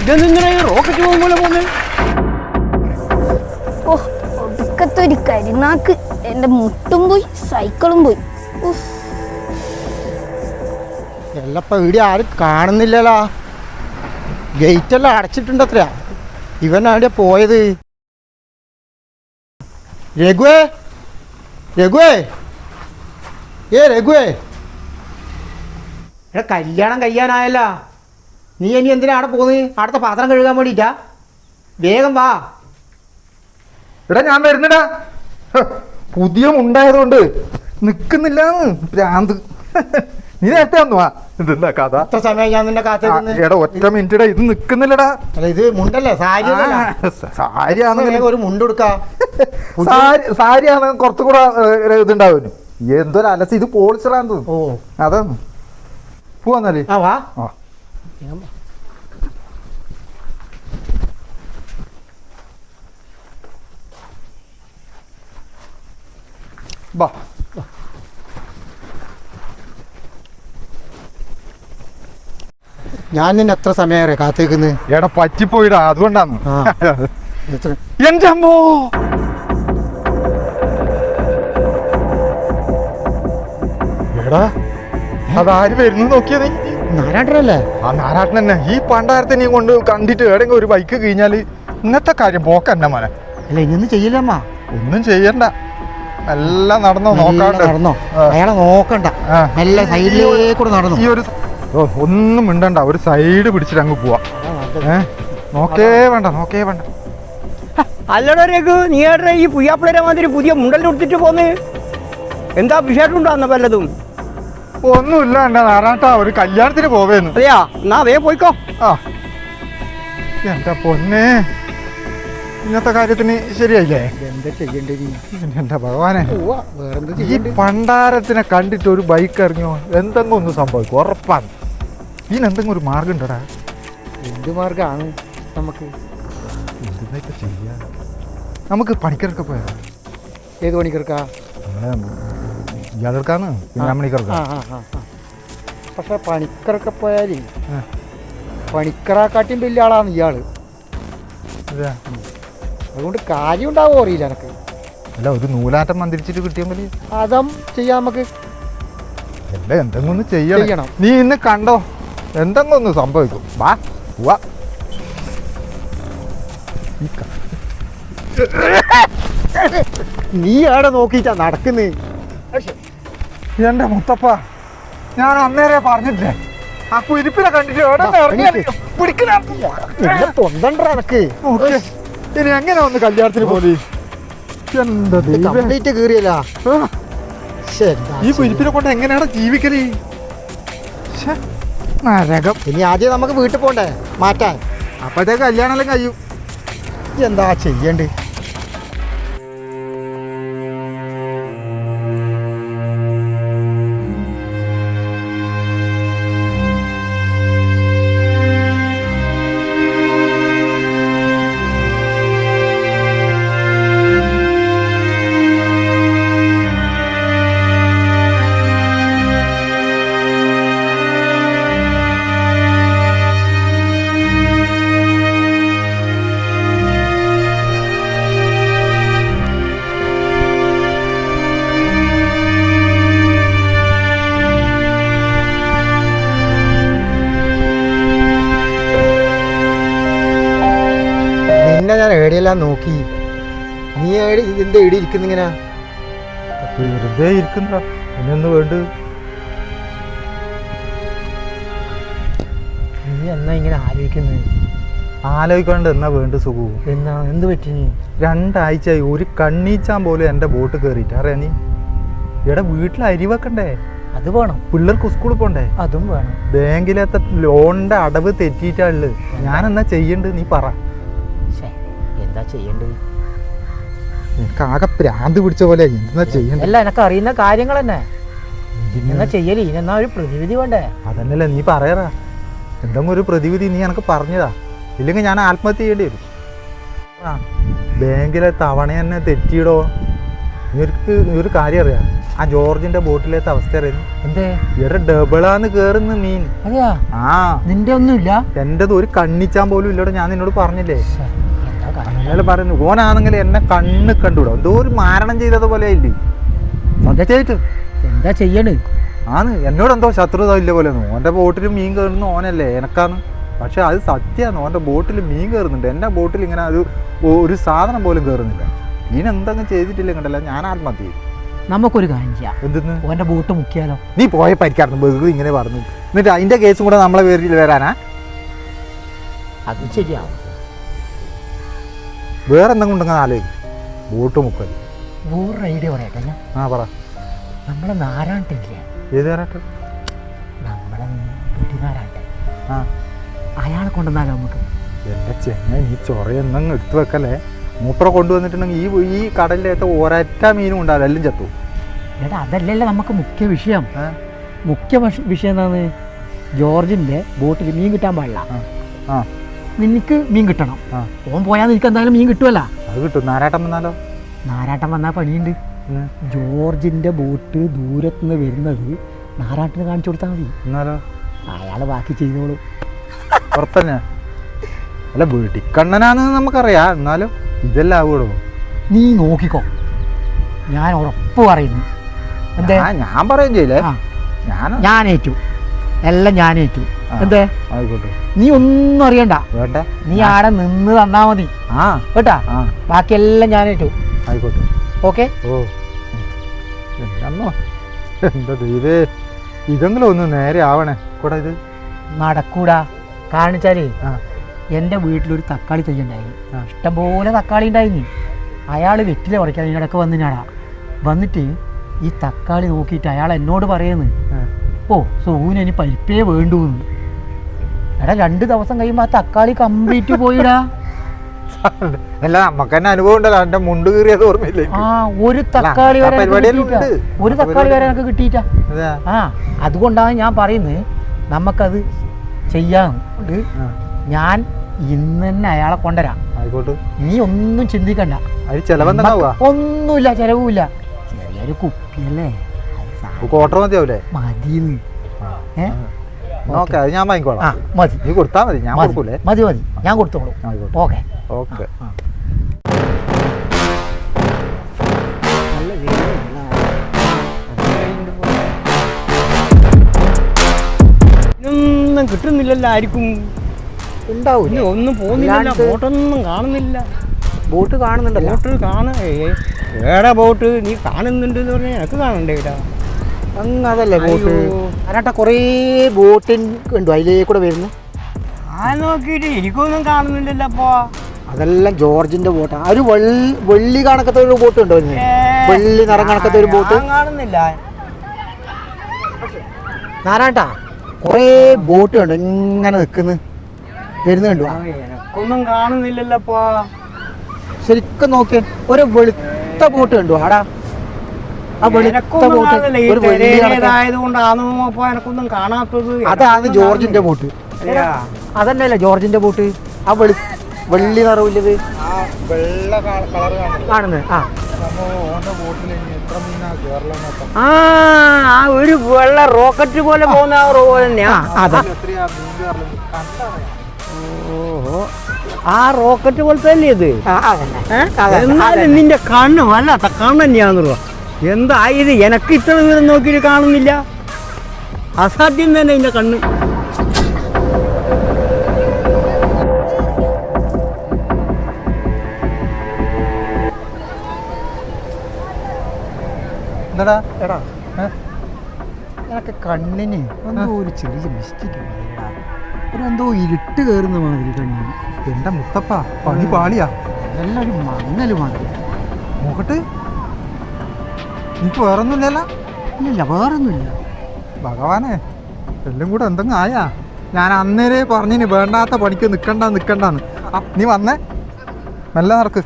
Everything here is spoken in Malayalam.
ഇതെന്തിനാ റോക്കറ്റ് പോകുമ്പോൾ പോകുന്നത്? ഓ ഒടുക്കത്തൊരു കരിനാക്ക്. എൻ്റെ മുട്ടും പോയി സൈക്കിളും പോയി. എല്ലപ്പ ഇവിടെ ആരും കാണുന്നില്ലല്ലോ. ഗേറ്റെല്ലാം അടച്ചിട്ടുണ്ട്. അത്രയാ ഇവൻ അവിടെ പോയത്? രഘുവേ, രഘുവേ, രഘുവേ, ഇവിടെ കല്യാണം കഴിയാനായല്ല. നീ ഇനി എന്തിനാ അവിടെ പോകുന്നത്? അവിടുത്തെ പാത്രം കഴുകാൻ വേണ്ടിയിട്ടാ? വേഗം വാ. എടാ ഞാൻ വരുന്നടാ. പുതിയ ഉണ്ടായതുകൊണ്ട് നിക്കുന്നില്ല. ഭ്രാന്ത്. നീ നേരത്തെ വന്നുവാ. ഇതെന്താ കഥ? എത്ര സമയം ഞാൻ നിന്നെ കാത്തിരിക്കുന്നു? എടാ ഒറ്റ മിനിറ്റ്. ഇത് നിക്കുന്നില്ലടാ. അല്ല ഇത് മുണ്ടല്ലേ? സാരിയാണെങ്കിൽ ഒരു മുണ്ട് കൊടുക്കാം. സാരിയാണ് കുറച്ചും കൂടെ ഇതുണ്ടാവുന്നു. എന്തൊരു അലസ. ഇത് പോളിസ്റ്ററാന്ന് തോന്നുന്നു. ഓ അതാണ്. പോവാന്നാലേ. ആ വാ. ആ ബാ. ഞാൻ നിന്നെ എത്ര സമയം കാത്തേക്കുന്നത്? എടാ പറ്റിപ്പോയിടാ, അതുകൊണ്ടാണ്. എന്റെ അമ്മോ, എടാ അതാര് വരുന്നു നോക്കിയത്? നാരാട്ടനല്ലേ? ആ നാരാട്ടൻ തന്നെ. ഈ പണ്ടാരത്തെ നീ കൊണ്ട് കണ്ടിട്ട് എവിടെയെങ്കിലും ഒരു ബൈക്ക് കഴിഞ്ഞാല് ഇന്നത്തെ കാര്യം പോക്കന്നെ മോനെ. അല്ല ഇനിയൊന്നും ചെയ്യില്ലമ്മ. ഒന്നും ചെയ്യണ്ട, എല്ലാം നടന്നോ. നോക്കാണ്ട് നടന്നോ? അയാളെ നോക്കണ്ട, നല്ല സൈഡിലേക്കൂടെ നടന്നു. ഈ ഒരു ഒന്നും മിണ്ടണ്ട, ഒരു സൈഡ് പിടിച്ചിട്ട് അങ്ങ് പോവാ. നോക്കേ വേണ്ട, നോക്കേ വേണ്ട. അല്ലടോ രഘു, നീ ഏട്ടാ ഈ പുയ്യാപ്പിളരെ മാതിരി പുതിയ മുണ്ടൽ കൊടുത്തിട്ട് പോന്ന്? എന്താ വിഷയമുണ്ടോ അന്ന പലതും? ഒന്നുമില്ല എന്റെ നാരാട്ടാ, ഒരു കല്യാണത്തിന് പോവേന്ന്. അതെയാ? എന്നാ വേ പോയിക്കോ. ആ എന്റെ പൊന്നെ, ഇന്നത്തെ കാര്യത്തിന് ശരിയായില്ലേ? എന്താ ചെയ്യണ്ടേ? എന്റെ ഭഗവാനെ, വേറെന്താ ഈ പണ്ടാരത്തിനെ കണ്ടിട്ട് ഒരു ബൈക്ക് ഇറങ്ങിയോ എന്തെങ്കിലും ഒന്ന് സംഭവിക്കും, ഉറപ്പാണ്. ഇതിനെന്തെങ്കിലും ഒരു മാർഗം ഉണ്ടോടാ? എന്ത് മാർഗമാണ് നമുക്ക്? എന്തിനൊക്കെ ചെയ്യാ? നമുക്ക് പണിക്കറൊക്കെ പോയാ? ഏത് പണിക്കർക്കാ? ഇയാൾക്കാണ് മണിക്കറക്ക. പക്ഷെ പണിക്കറൊക്കെ പോയാല് പണിക്കറാക്കാട്ടിയും വലിയ ആളാണ് ഇയാള്. അതുകൊണ്ട് കാര്യം ഉണ്ടാവോ അറിയില്ല എനക്ക്. അല്ല, ഒരു നൂലാറ്റം മന്ത്രിച്ചിട്ട് കിട്ടിയാൽ മതി. അതും ചെയ്യാം നമുക്ക്. അല്ല, എന്തെങ്കിലും ഒന്ന് ചെയ്യണം. നീ ഇന്ന് കണ്ടോ, എന്തെങ്കിലും ഒന്ന് സംഭവിക്കും. വാ വാ. നീ ആടെ നോക്കിട്ടാ നടക്കുന്നേ? എന്റെ മുത്തപ്പ, ഞാൻ അന്നേരെ പറഞ്ഞിട്ടില്ലേ ആ കുരിപ്പിനെ കണ്ടിട്ട് തൊണ്ടക്ക്. ഇനി എങ്ങനെ വന്ന് കല്യാണത്തിന് പോലെ? കംപ്ലീറ്റ് കീറിയല്ല. ഈ കുരിപ്പിനെ കൊണ്ട് എങ്ങനെയാണ് ജീവിക്കല്? നരകം. ഇനി ആദ്യം നമുക്ക് വീട്ടിൽ പോണ്ടേ മാറ്റാൻ? അപ്പോഴത്തേക്ക് കല്യാണം എല്ലാം കഴിയും. എന്താ ചെയ്യണ്ടേ? ഞാൻ ഏടിയെല്ലാം നോക്കി. നീ എന്താ ഏടി ഇരിക്കുന്നിങ്ങനെ? വെറുതെ ഇരിക്കുന്ന ഇനൊന്ന് വേണ്ട. നീ എന്നാ ഇങ്ങനെ ആലോചിക്കുന്നത്? ആലോചിക്കാണ്ട് എന്നാ വേണ്ട സുഖു? എന്നാ എന്ത് പറ്റി? 2 ആഴ്ചയായി ഒരു കണ്ണീച്ചാൻ പോലും എൻ്റെ ബോട്ട് കയറിയിട്ട്. അറിയാ നീ? ഇവിടെ വീട്ടിൽ അരി വെക്കണ്ടേ? അത് വേണം. പിള്ളേർക്ക് സ്കൂളിൽ പോണ്ടേ? അതും വേണം. ബാങ്കിലത്തെ ലോണിന്റെ അടവ് തെറ്റിയിട്ടാ ഉള്ളത്. ഞാൻ എന്നാ ചെയ്യണ്ട് നീ പറ. എന്താ ചെയ്യണ്ടത്? എനിക്ക് ആകെ പ്രാന്ത് പിടിച്ച പോലെ. എന്താ ചെയ്യണ്ട? അല്ല, എനക്ക് അറിയുന്ന കാര്യങ്ങൾ തന്നെ എന്നാ ചെയ്യല്. എന്നാ ഒരു പ്രതിവിധി വേണ്ടേ? അതന്നല്ലേ നീ പറയറാ. എന്തെങ്കിലും ഒരു പ്രതിവിധി നീ എനിക്ക് പറഞ്ഞതാ. ഇല്ലെങ്കിൽ ഞാൻ ആത്മഹത്യ ചെയ്യേണ്ടി വരും. ബാങ്കിലെ തവണ തന്നെ തെറ്റിയിടോ. നീ ഒരു കാര്യം അറിയാം, ആ ജോർജിന്റെ ബോട്ടിലത്തെ അവസ്ഥ അറിയുന്നു. എന്തേ ഇവിടെ ഡബിളാന്ന് കേറുന്ന മീൻ. അതെയാ ആ നിന്റെ ഒന്നുമില്ല? എന്റേത് ഒരു കണ്ണിച്ചാൻ പോലും ഇല്ലടോ. ഞാൻ നിന്നോട് പറഞ്ഞില്ലേ, എന്താ കാരണം? അന്നേരം പറയുന്നു ഓനാണെങ്കിൽ എന്നെ കണ്ണ് കണ്ടുവിടും. എന്തോ ഒരു മാരണം ചെയ്തത് പോലെ ഇല്ലേ സത്യമായിട്ട്. എന്താ ചെയ്യണ്? ആന്ന് എന്നോട് എന്തോ ശത്രുത ഇല്ല പോലെ. ഓൻ്റെ ബോട്ടിൽ മീൻ കയറുന്നു ഓനല്ലേ എനക്കാന്ന്. പക്ഷെ അത് സത്യമാണ്, ഓൻ്റെ ബോട്ടിൽ മീൻ കയറുന്നുണ്ട്. എൻ്റെ ബോട്ടിൽ ഇങ്ങനെ ഒരു സാധനം പോലും കയറുന്നില്ല. മീൻ എന്തെങ്കിലും ചെയ്തിട്ടില്ല കണ്ടല്ല, ഞാൻ ആത്മഹത്യ ചെയ്യും. നമുക്കൊരു കാര്യം ചെയ്യാം, എന്തെന്ന് ഓൻ്റെ ബോട്ട് മുക്കിയാലോ? നീ പോയ പരിക്കായിരുന്നു ബഹു ഇങ്ങനെ പറഞ്ഞു. എന്നിട്ട് അതിൻ്റെ കേസും കൂടെ നമ്മളെ പേരിൽ വരാനാ? അത് ശരിയാവും. വേറെ എന്തെങ്കിലും ഉണ്ടെങ്കിൽ ആലോചിക്കും. ബോട്ട് മുക്കൽ വേറൊരു ഐഡിയ പറയട്ടെ ഞാൻ. ആ പറ. നമ്മളെ നാരായണില്ലേ, ഏത് നേരട്ടെ? നമ്മളെ വീട്ടിൽ നാരായണൻ, ആ അയാളെ കൊണ്ടുവന്നാലോ നമുക്ക്? എൻ്റെ ചെങ്ങ നീ ചൊറയെന്നങ്ങ് എടുത്തു വെക്കല്ലേ. മൂപ്പറ കൊണ്ടുവന്നിട്ടുണ്ടെങ്കിൽ ഈ കടലിലേറ്റ ഒരൊറ്റ മീനും ഉണ്ടാവില്ല, എല്ലാം ചത്തു. എടാ അതല്ലല്ലോ നമുക്ക് മുഖ്യ വിഷയം. മുഖ്യ വിഷയം എന്താണ്? ജോർജിൻ്റെ ബോട്ടിൽ മീൻ കിട്ടാൻ പാടില്ല. ആ നിനക്ക് മീൻ കിട്ടണം. ഓൻ പോയാൽ നിനക്ക് എന്തായാലും മീൻ കിട്ടുമല്ല. അത് കിട്ടും. നാരാട്ടം വന്നാലോ? നാരാട്ടം വന്നാൽ പണിയുണ്ട്. ജോർജിൻ്റെ ബോട്ട് ദൂരത്തുനിന്ന് വരുന്നത് നാരാട്ടിന് കാണിച്ചു കൊടുത്താൽ മതി. എന്നാലോ അയാൾ ബാക്കി ചെയ്തോളൂ. പുറത്തന്നെ അല്ല വീട്ടിക്കണ്ണനാന്ന് നമുക്കറിയാം, എന്നാലും ഇതെല്ലാം ആവുകയോ? നീ നോക്കിക്കോ, ഞാൻ ഉറപ്പ് പറയുന്നു. എന്തേ? ഞാൻ പറയുകയും ചെയ്യില്ലേ. ഞാനേറ്റു, എല്ലാം ഞാനേറ്റു. എന്തേ? ആയിക്കോട്ടെ, നീ ഒന്നും അറിയണ്ട. വേണ്ട, നീ ആടെ നിന്ന് തന്നാ മതി. ആ കേട്ടാ, ബാക്കിയെല്ലാം ഞാനേറ്റു. ആയിക്കോട്ടെ. ഓക്കെ. ഓ എന്നോ എന്താ ദൈവേ, ഇതെങ്കിലും ഒന്ന് നേരെ ആവണേ കൂടെ. ഇത് നടക്കൂടാ. കാണിച്ചാലേ ആ എൻ്റെ വീട്ടിലൊരു തക്കാളി തൈ ഉണ്ടായിരുന്നു. ഇഷ്ടംപോലെ തക്കാളി ഉണ്ടായിരുന്നു. അയാൾ വെറ്റില കുറയ്ക്കാൻ ഇതിനിടയ്ക്ക് വന്നിനാടാ. വന്നിട്ട് ഈ തക്കാളി നോക്കിയിട്ട് അയാൾ എന്നോട് പറയുന്നു, ഓ സൂര്യന് പരിപ്പേ വേണ്ടൂന്ന്. എടാ 2 ദിവസം കഴിയുമ്പോൾ ആ തക്കാളി കംപ്ലീറ്റ് പോയിടാ. അല്ല നമുക്ക് തന്നെ അനുഭവം ഉണ്ടല്ലോ, എൻ്റെ മുണ്ട് കീറിയത് ഓർമ്മയില്ലേ? ആ ഒരു തക്കാളി വരെ എനിക്ക് കിട്ടിയിട്ടാ. ആ അതുകൊണ്ടാണ് ഞാൻ പറയുന്നത് നമുക്കത് ചെയ്യാറുണ്ട്. ഞാൻ ഇന്ന് തന്നെ അയാളെ കൊണ്ടുവരാം. ആയിക്കോട്ടെ, നീ ഒന്നും ചിന്തിക്കണ്ട. ഒന്നുമില്ല, ചെലവുമില്ല. ചെറിയൊരു കുപ്പിയല്ലേ, ക്വാർട്ടർ മതിയാവൂലേ? മതിന്ന്. ഓക്കെ, അത് ഞാൻ വാങ്ങിക്കോളാം. മതി, നീ കൊടുത്താൽ മതി, ഞാൻ കൊടുക്കൂലേ? മതി മതി, ഞാൻ കൊടുത്തോളൂ. Okay okay. ഇതൊന്നും കിട്ടുന്നില്ലല്ലോ ആർക്കും. ഉണ്ടാവില്ല, ഒന്നും പോകുന്നില്ല, ബോട്ടൊന്നും കാണുന്നില്ല. ബോട്ട് കാണുന്നുണ്ടല്ലോ. ബോട്ട് ഏടാ ബോട്ട് നീ കാണുന്നുണ്ട് എന്ന് പറഞ്ഞാൽ എനിക്ക് കാണണ്ടേ ഇടാ. അങ്ങ് അതല്ലേ ബോട്ട്. അതിനാട്ട കുറേ ബോട്ടിൻ ഉണ്ടോ അതിലേക്കൂടെ വരുന്നു? ആ നോക്കിയിട്ട് എനിക്കൊന്നും കാണുന്നില്ലല്ലോ. അപ്പോ അതെല്ലാം ജോർജിന്റെ ബോട്ടാ. ഒരു വെള്ളി കണക്കത്തെ ഒരു ബോട്ട് ഉണ്ടോ? വെള്ളി നിറം കണക്കത്തെ ഒരു ബോട്ട് കാണുന്നില്ല. നാരാട്ടാ കുറേ ബോട്ട് ഉണ്ട് ഇങ്ങനെ നിൽക്കുന്നു, വരുന്നുണ്ടോ? എനിക്കൊന്നും കാണുന്നില്ലല്ലോ. അപ്പോ ശരിക്കും നോക്കിയ ഒരു വെളുത്ത ബോട്ട് കണ്ടു ആടാ. ആ വെളുത്ത ബോട്ട് ഒരു ആയതുകൊണ്ടാണോ അപ്പൊ എനക്കൊന്നും കാണാത്തത്? അതാണ് ജോർജിന്റെ ബോട്ട്. അതന്നെയല്ലേ ജോർജിന്റെ ബോട്ട്. ആ വെള്ളി നിറവില്ലത് കാണുന്നത്. ആ ഒരു വെള്ള റോക്കറ്റ് പോലെ പോകുന്ന ഓഹോ, ആ റോക്കറ്റ് പോലത്തെ അല്ലേ ഇത്? എന്നാലും നിന്റെ കണ്ണ് വല്ലാത്ത കണ്ണ് തന്നെയാണെന്നോ. എന്താ ഇത്? എനക്ക് ഇത്ര ദൂരം നോക്കിയിട്ട് കാണുന്നില്ല. അസാധ്യം തന്നെ ഇതിന്റെ കണ്ണ്. എന്താടാ എടാ എനക്ക് കണ്ണിന് എന്തോ ഒരു ചെറിയ മിസ്റ്റേക്ക് ഒരു എന്തോ ഇരുട്ട് കയറുന്ന മാതിരി കണ്ണിന്. എന്റെ മുത്തപ്പ പണി പാളിയാ. എല്ലാം ഒരു മങ്ങല് മാതിരി. നോക്കട്ടെ, എനിക്ക് വേറൊന്നുമില്ലല്ലോ. ഇല്ല വേറൊന്നുമില്ല. ഭഗവാനെ, എല്ലാം കൂടെ എന്തെങ്കിലും ആയാ? ഞാൻ അന്നേരേ പറഞ്ഞിന് വേണ്ടാത്ത പണിക്ക് നിൽക്കണ്ടെന്ന്. നീ വന്നേ, മെല്ലെ നടക്ക്.